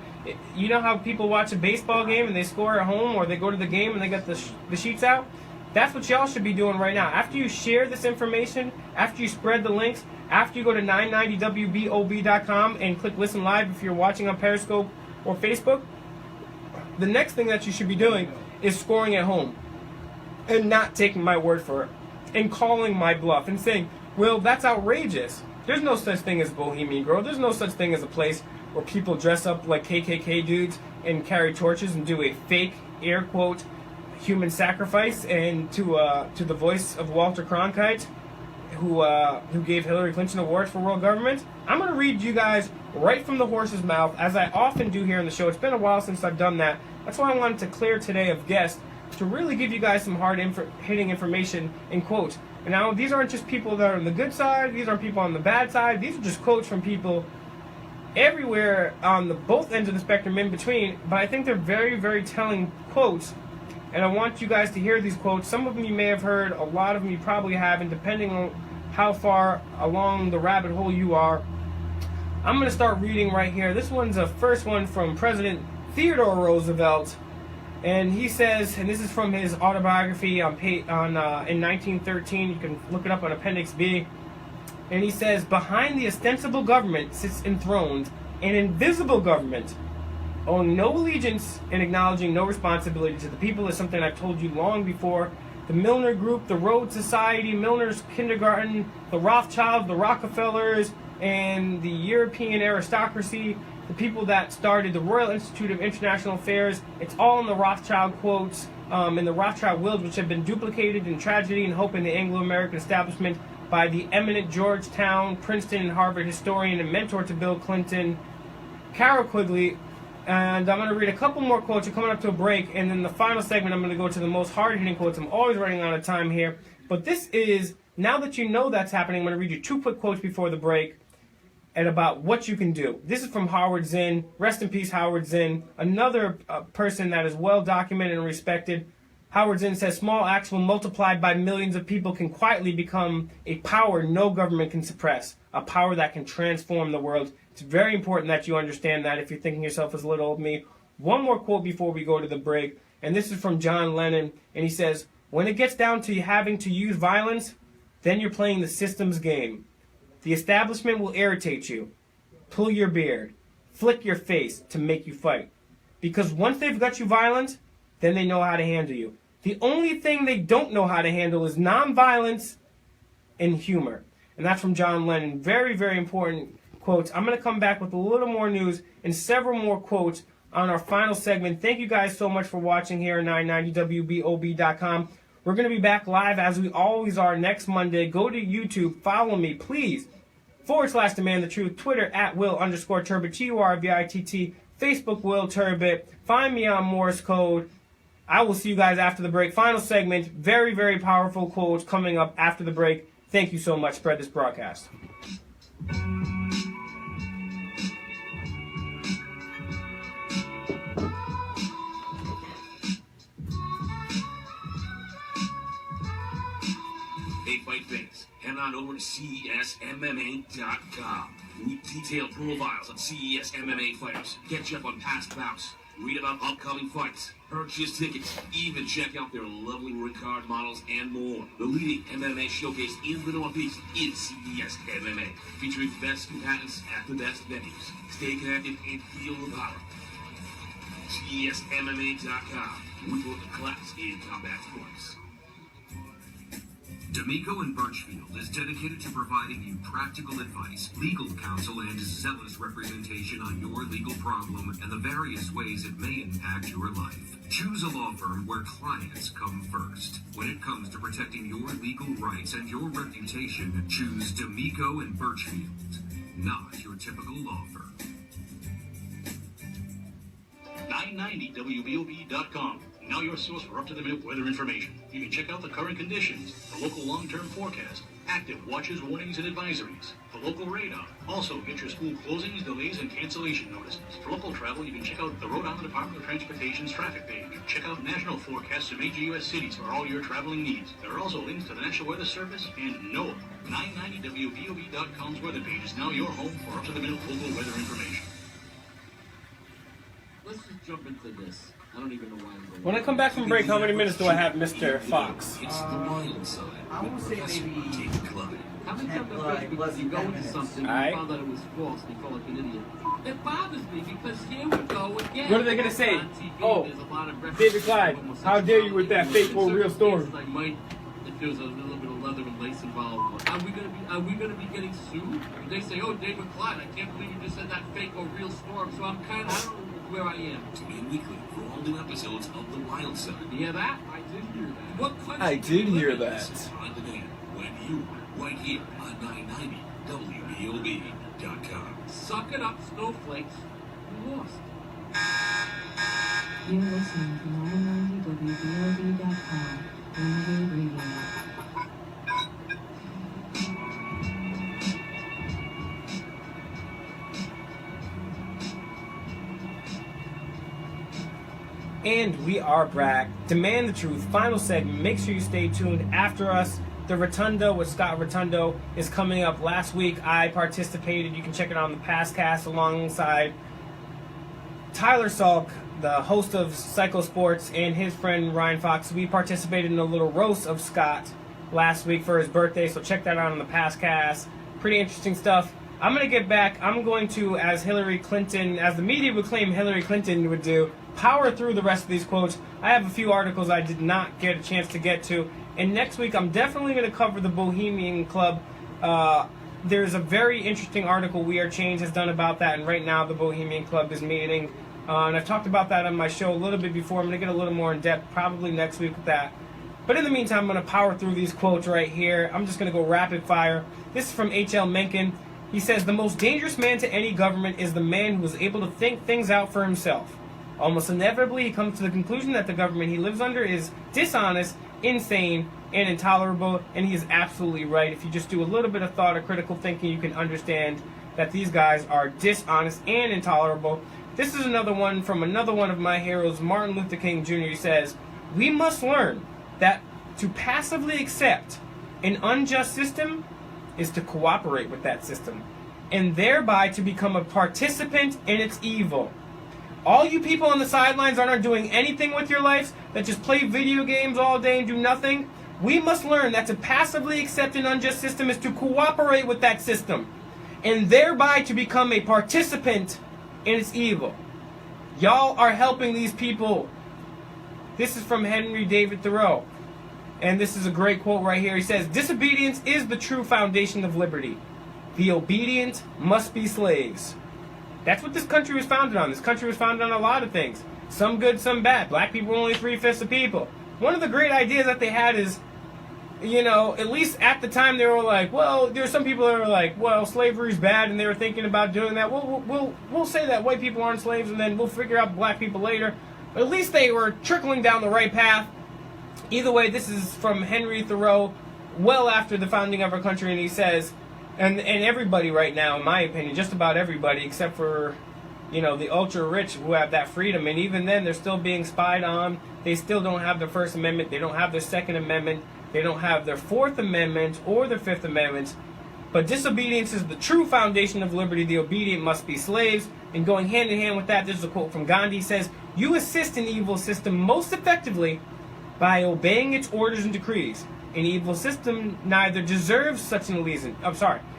You know how people watch a baseball game and they score at home, or they go to the game and they got the sheets out? That's what y'all should be doing right now. After you share this information, after you spread the links, after you go to 990wbob.com and click listen live if you're watching on Periscope or Facebook, the next thing that you should be doing is scoring at home and not taking my word for it and calling my bluff and saying, well, that's outrageous. There's no such thing as Bohemian Grove. There's no such thing as a place where people dress up like KKK dudes and carry torches and do a fake, air quote, human sacrifice, and to the voice of Walter Cronkite, who gave Hillary Clinton awards for world government. I'm going to read you guys right from the horse's mouth, as I often do here on the show. It's been a while since I've done that. That's why I wanted to clear today of guests to really give you guys some hard-hitting information in quotes. And now, these aren't just people that are on the good side. These aren't people on the bad side. These are just quotes from people everywhere on both ends of the spectrum in between. But I think they're very, very telling quotes. And I want you guys to hear these quotes. Some of them you may have heard. A lot of them you probably haven't, depending on how far along the rabbit hole you are. I'm going to start reading right here. This one's a first one from President Theodore Roosevelt. And he says, and this is from his autobiography in 1913. You can look it up on Appendix B. And he says, behind the ostensible government sits enthroned an invisible government, owing no allegiance and acknowledging no responsibility to the people, is something I've told you long before. The Milner Group, the Rhodes Society, Milner's Kindergarten, the Rothschilds, the Rockefellers, and the European aristocracy, the people that started the Royal Institute of International Affairs. It's all in the Rothschild quotes, in the Rothschild wills, which have been duplicated in tragedy and hope in the Anglo-American establishment by the eminent Georgetown, Princeton, and Harvard historian and mentor to Bill Clinton, Carol Quigley. And I'm going to read a couple more quotes. We're coming up to a break, and then the final segment, I'm going to go to the most hard-hitting quotes. I'm always running out of time here. But this is, now that you know that's happening, I'm going to read you 2 quick quotes before the break and about what you can do. This is from Howard Zinn. Rest in peace, Howard Zinn. Another person that is well documented and respected. Howard Zinn says, small acts when multiplied by millions of people can quietly become a power no government can suppress, a power that can transform the world. It's very important that you understand that if you're thinking yourself as little old me. One more quote before we go to the break, and this is from John Lennon, and he says, when it gets down to having to use violence, then you're playing the system's game. The establishment will irritate you, pull your beard, flick your face to make you fight. Because once they've got you violent, then they know how to handle you. The only thing they don't know how to handle is nonviolence and humor. And that's from John Lennon. Very, very important quotes. I'm going to come back with a little more news and several more quotes on our final segment. Thank you guys so much for watching here at 990wbob.com. We're going to be back live as we always are next Monday. Go to YouTube. Follow me, please. /Demand the Truth. Twitter @Will_Turbot. TURVITT. Facebook Will Turbot. Find me on Morse Code. I will see you guys after the break. Final segment. Very, very powerful quotes coming up after the break. Thank you so much. Spread this broadcast. Hey, fight fans, head on over to CESMMA.com. Read detailed profiles on CES MMA fighters. Catch up on past bouts. Read about upcoming fights. Purchase tickets. Even check out their lovely ring card models and more. The leading MMA showcase in the Northeast is CES MMA, featuring the best combatants at the best venues. Stay connected and feel the power. CESMMA.com. We put the class in combat sports. D'Amico and Birchfield is dedicated to providing you practical advice, legal counsel, and zealous representation on your legal problem and the various ways it may impact your life. Choose a law firm where clients come first. When it comes to protecting your legal rights and your reputation, choose D'Amico and Birchfield, not your typical law firm. 990WBOB.com. Now your source for up-to-the-minute weather information. You can check out the current conditions, the local long-term forecast, active watches, warnings, and advisories, the local radar. Also, get your school closings, delays, and cancellation notices. For local travel, you can check out the Rhode Island Department of Transportation's traffic page. Check out national forecasts of major U.S. cities for all your traveling needs. There are also links to the National Weather Service and NOAA. 990WBOB.com's weather page is now your home for up-to-the-minute local weather information. Let's just jump into this. I don't even know why I'm going. When I come back from break, how many minutes do I have, Mr. Fox? It's the wild side. I would say maybe Take a climb. How many times have because you go into something and Alright. you found out it was false and you felt like an idiot? It bothers me because here we go again. What are they gonna say? On TV, Oh, there's a lot of David Clyde, how dare you with that fake or real story? Like Mike, if there's a little bit of leather and lace involved, are we gonna be getting sued? They say, oh, David Clyde, I can't believe you just said that fake or real story. So I'm kind of, I don't know where I am. Tune in weekly for all new episodes of The Wild Side. You hear that? I did hear that. What country I do you did live hear in? that. On demand, when you are right here on 990WBOB.com. Suck it up, snowflakes. You lost. You're listening to 990WBOB.com, Renegade Radio. And we are back. Demand the Truth. Final segment. Make sure you stay tuned after us. The Rotundo with Scott Rotundo is coming up. Last week I participated. You can check it out on the past cast alongside Tyler Salk, the host of Psycho Sports, and his friend Ryan Fox. We participated in a little roast of Scott last week for his birthday, so check that out on the past cast. Pretty interesting stuff. I'm going to get back. I'm going to, as Hillary Clinton, as the media would claim Hillary Clinton would do, power through the rest of these quotes. I have a few articles I did not get a chance to get to. And next week, I'm definitely going to cover the Bohemian Club. There's a very interesting article We Are Change has done about that, and right now the Bohemian Club is meeting. And I've talked about that on my show a little bit before. I'm going to get a little more in depth probably next week with that. But in the meantime, I'm going to power through these quotes right here. I'm just going to go rapid fire. This is from H.L. Mencken. He says, the most dangerous man to any government is the man who is able to think things out for himself. Almost inevitably, he comes to the conclusion that the government he lives under is dishonest, insane, and intolerable, and he is absolutely right. If you just do a little bit of thought or critical thinking, you can understand that these guys are dishonest and intolerable. This is another one from another one of my heroes, Martin Luther King Jr. He says, we must learn that to passively accept an unjust system is to cooperate with that system, and thereby to become a participant in its evil. All you people on the sidelines aren't doing anything with your lives, that just play video games all day and do nothing. We must learn that to passively accept an unjust system is to cooperate with that system, and thereby to become a participant in its evil. Y'all are helping these people. This is from Henry David Thoreau. And this is a great quote right here. He says, disobedience is the true foundation of liberty. The obedient must be slaves. That's what this country was founded on. This country was founded on a lot of things. Some good, some bad. Black people were only 3/5 of people. one of the great ideas that they had is, you know, at least at the time they were like, well, there's some people that were like, well, slavery's bad, and they were thinking about doing that. We'll say that white people aren't slaves, and then we'll figure out black people later. But at least they were trickling down the right path. Either way, this is from Henry Thoreau, well after the founding of our country, and he says, and everybody right now, in my opinion, just about everybody, except for, you know, the ultra-rich who have that freedom, and even then, they're still being spied on. They still don't have their First Amendment. They don't have their Second Amendment. They don't have their Fourth Amendment or their Fifth Amendment. But disobedience is the true foundation of liberty. The obedient must be slaves. And going hand in hand with that, this is a quote from Gandhi. He says, "You assist an evil system most effectively by obeying its orders and decrees. An evil system neither deserves such an allegiance."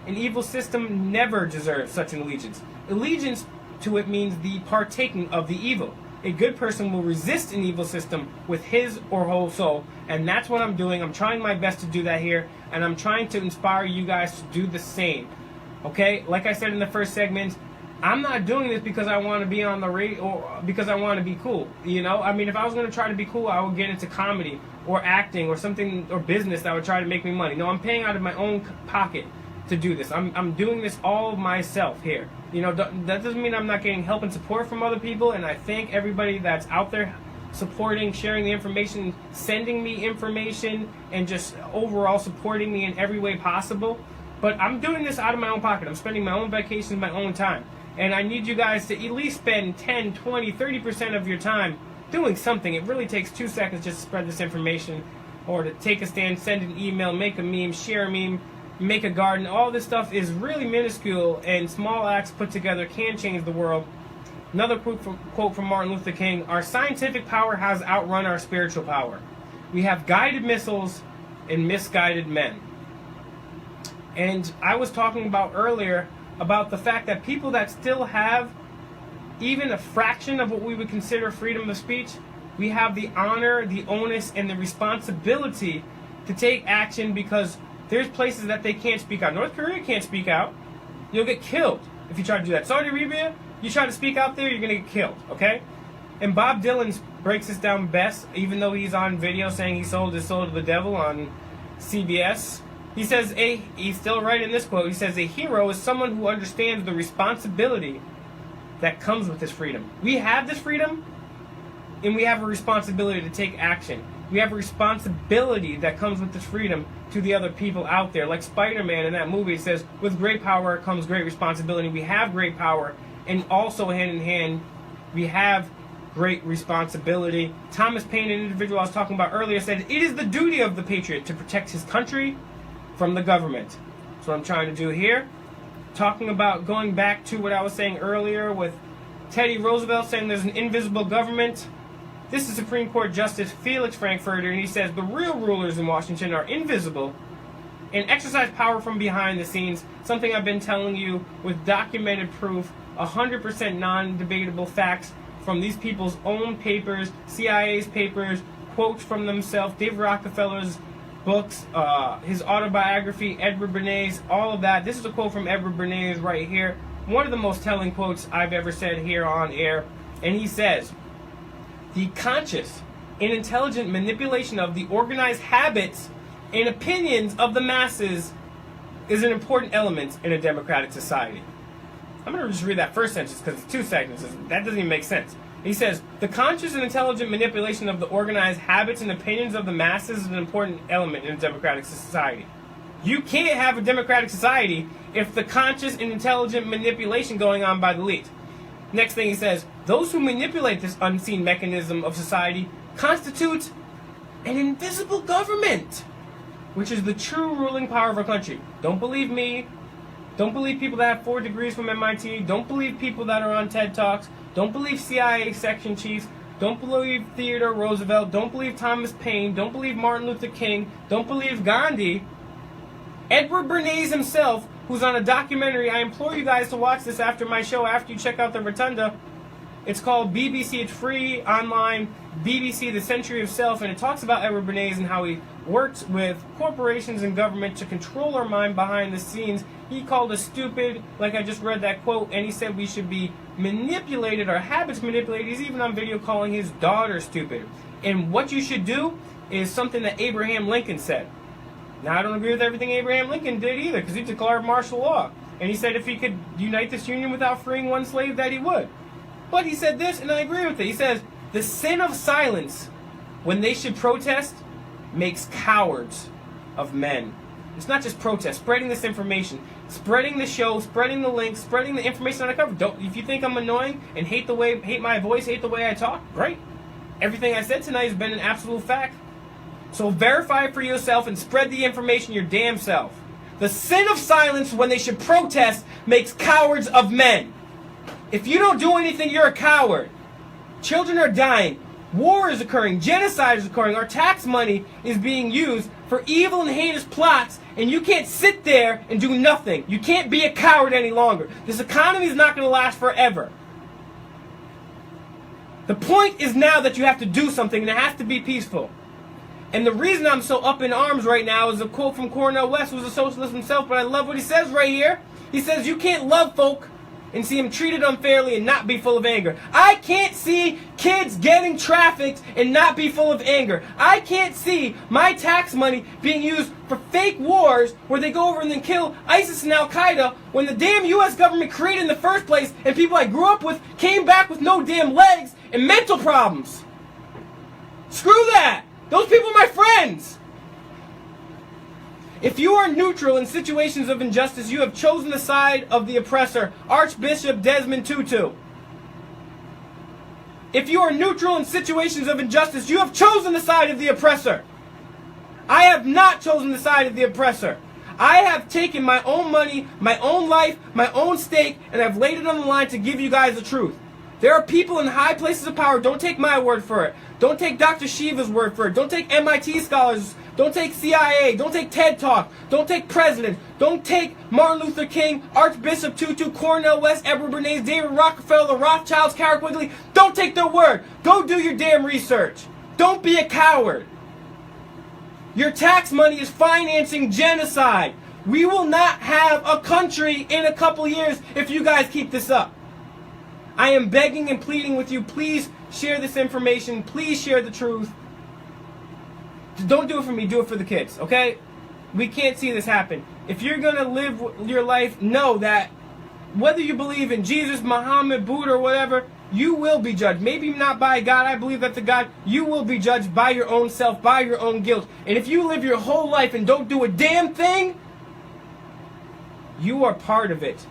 An evil system never deserves such an allegiance. Allegiance to it means the partaking of the evil. A good person will resist an evil system with his or her whole soul, and that's what I'm doing. I'm trying my best to do that here, and I'm trying to inspire you guys to do the same. Okay? Like I said in the first segment, I'm not doing this because I want to be on the radio or because I want to be cool. You know? I mean, if I was going to try to be cool, I would get into comedy or acting or something, or business that would try to make me money. No, I'm paying out of my own pocket to do this. I'm doing this all myself here. You know, that doesn't mean I'm not getting help and support from other people, and I thank everybody that's out there supporting, sharing the information, sending me information, and just overall supporting me in every way possible. But I'm doing this out of my own pocket. I'm spending my own vacations, my own time. And I need you guys to at least spend 10, 20, 30% of your time doing something. It really takes 2 seconds just to spread this information, or to take a stand, send an email, make a meme, share a meme, make a garden. All this stuff is really minuscule, and small acts put together can change the world. Another quote from Martin Luther King: "Our scientific power has outrun our spiritual power. We have guided missiles and misguided men." And I was talking about earlier about the fact that people that still have even a fraction of what we would consider freedom of speech, we have the honor, the onus, and the responsibility to take action, because there's places that they can't speak out. North Korea can't speak out. You'll get killed if you try to do that. Saudi Arabia, you try to speak out there, you're going to get killed, okay? And Bob Dylan breaks this down best, even though he's on video saying he sold his soul to the devil on CBS. He says, he's still right in this quote, he says, "A hero is someone who understands the responsibility that comes with this freedom." We have this freedom, and we have a responsibility to take action. We have a responsibility that comes with this freedom to the other people out there. Like Spider-Man in that movie, it says, "With great power comes great responsibility." We have great power, and also hand in hand, we have great responsibility. Thomas Paine, an individual I was talking about earlier, said, "It is the duty of the patriot to protect his country from the government." That's what I'm trying to do here. Talking about going back to what I was saying earlier with Teddy Roosevelt saying there's an invisible government. This is Supreme Court Justice Felix Frankfurter, and he says the real rulers in Washington are invisible and exercise power from behind the scenes, something I've been telling you with documented proof, 100% non-debatable facts from these people's own papers, CIA's papers, quotes from themselves, Dave Rockefeller's books, his autobiography, Edward Bernays, all of that. This is a quote from Edward Bernays right here. One of the most telling quotes I've ever said here on air. And he says, "The conscious and intelligent manipulation of the organized habits and opinions of the masses is an important element in a democratic society." I'm going to just read that first sentence because it's 2 sentences. That doesn't even make sense. He says, "The conscious and intelligent manipulation of the organized habits and opinions of the masses is an important element in a democratic society." You can't have a democratic society if the conscious and intelligent manipulation going on by the elite. Next thing he says, "Those who manipulate this unseen mechanism of society constitute an invisible government, which is the true ruling power of our country." Don't believe me. Don't believe people that have 4 degrees from MIT. Don't believe people that are on TED Talks. Don't believe CIA section chiefs. Don't believe Theodore Roosevelt. Don't believe Thomas Paine. Don't believe Martin Luther King. Don't believe Gandhi. Edward Bernays himself, who's on a documentary. I implore you guys to watch this after my show, after you check out the Rotunda. It's called BBC. It's free online. BBC, The Century of Self, and it talks about Edward Bernays and how he worked with corporations and government to control our mind behind the scenes. He called us stupid, like I just read that quote, and he said we should be manipulated, our habits manipulated. He's even on video calling his daughter stupid. And what you should do is something that Abraham Lincoln said. Now, I don't agree with everything Abraham Lincoln did either, because he declared martial law. And he said if he could unite this union without freeing one slave, that he would. But he said this, and I agree with it. He says, the sin of silence when they should protest makes cowards of men. It's not just protest, spreading this information, spreading the show, spreading the links, spreading the information that I cover. If you think I'm annoying and hate my voice, hate the way I talk, great. Everything I said tonight has been an absolute fact. So verify it for yourself and spread the information your damn self. The sin of silence when they should protest makes cowards of men. If you don't do anything, you're a coward. Children are dying. War is occurring. Genocide is occurring. Our tax money is being used for evil and heinous plots, and you can't sit there and do nothing. You can't be a coward any longer. This economy is not going to last forever. The point is now that you have to do something, and it has to be peaceful. And the reason I'm so up in arms right now is a quote from Cornel West, who's a socialist himself, but I love what he says right here. He says, you can't love folk and see them treated unfairly and not be full of anger. I can't see kids getting trafficked and not be full of anger. I can't see my tax money being used for fake wars where they go over and then kill ISIS and Al-Qaeda when the damn U.S. government created in the first place and people I grew up with came back with no damn legs and mental problems. Screw that! Those people are my friends! If you are neutral in situations of injustice, you have chosen the side of the oppressor. Archbishop Desmond Tutu. If you are neutral in situations of injustice, you have chosen the side of the oppressor. I have not chosen the side of the oppressor. I have taken my own money, my own life, my own stake, and I've laid it on the line to give you guys the truth. There are people in high places of power. Don't take my word for it. Don't take Dr. Shiva's word for it. Don't take MIT scholars. Don't take CIA. Don't take TED Talk. Don't take presidents. Don't take Martin Luther King, Archbishop Tutu, Cornel West, Edward Bernays, David Rockefeller, the Rothschilds, Carol Quigley. Don't take their word. Go do your damn research. Don't be a coward. Your tax money is financing genocide. We will not have a country in a couple years if you guys keep this up. I am begging and pleading with you, please share this information. Please share the truth. Don't do it for me, do it for the kids, okay? We can't see this happen. If you're going to live your life, know that whether you believe in Jesus, Muhammad, Buddha, or whatever, you will be judged. Maybe not by God. I believe that the God, you will be judged by your own self, by your own guilt. And if you live your whole life and don't do a damn thing, you are part of it.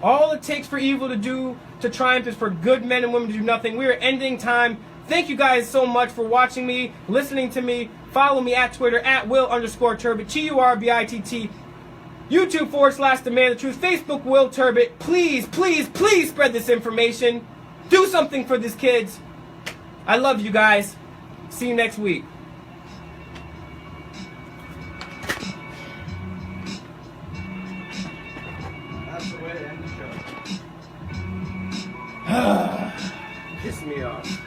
All it takes for evil to triumph is for good men and women to do nothing. We are ending time. Thank you guys so much for watching me, listening to me. Follow me at Twitter at Will_Turbot, TURBITT. YouTube /Demand the Truth. Facebook Will Turbot. Please, please, please spread this information. Do something for these kids. I love you guys. See you next week. That's the way to end the show. Piss me off.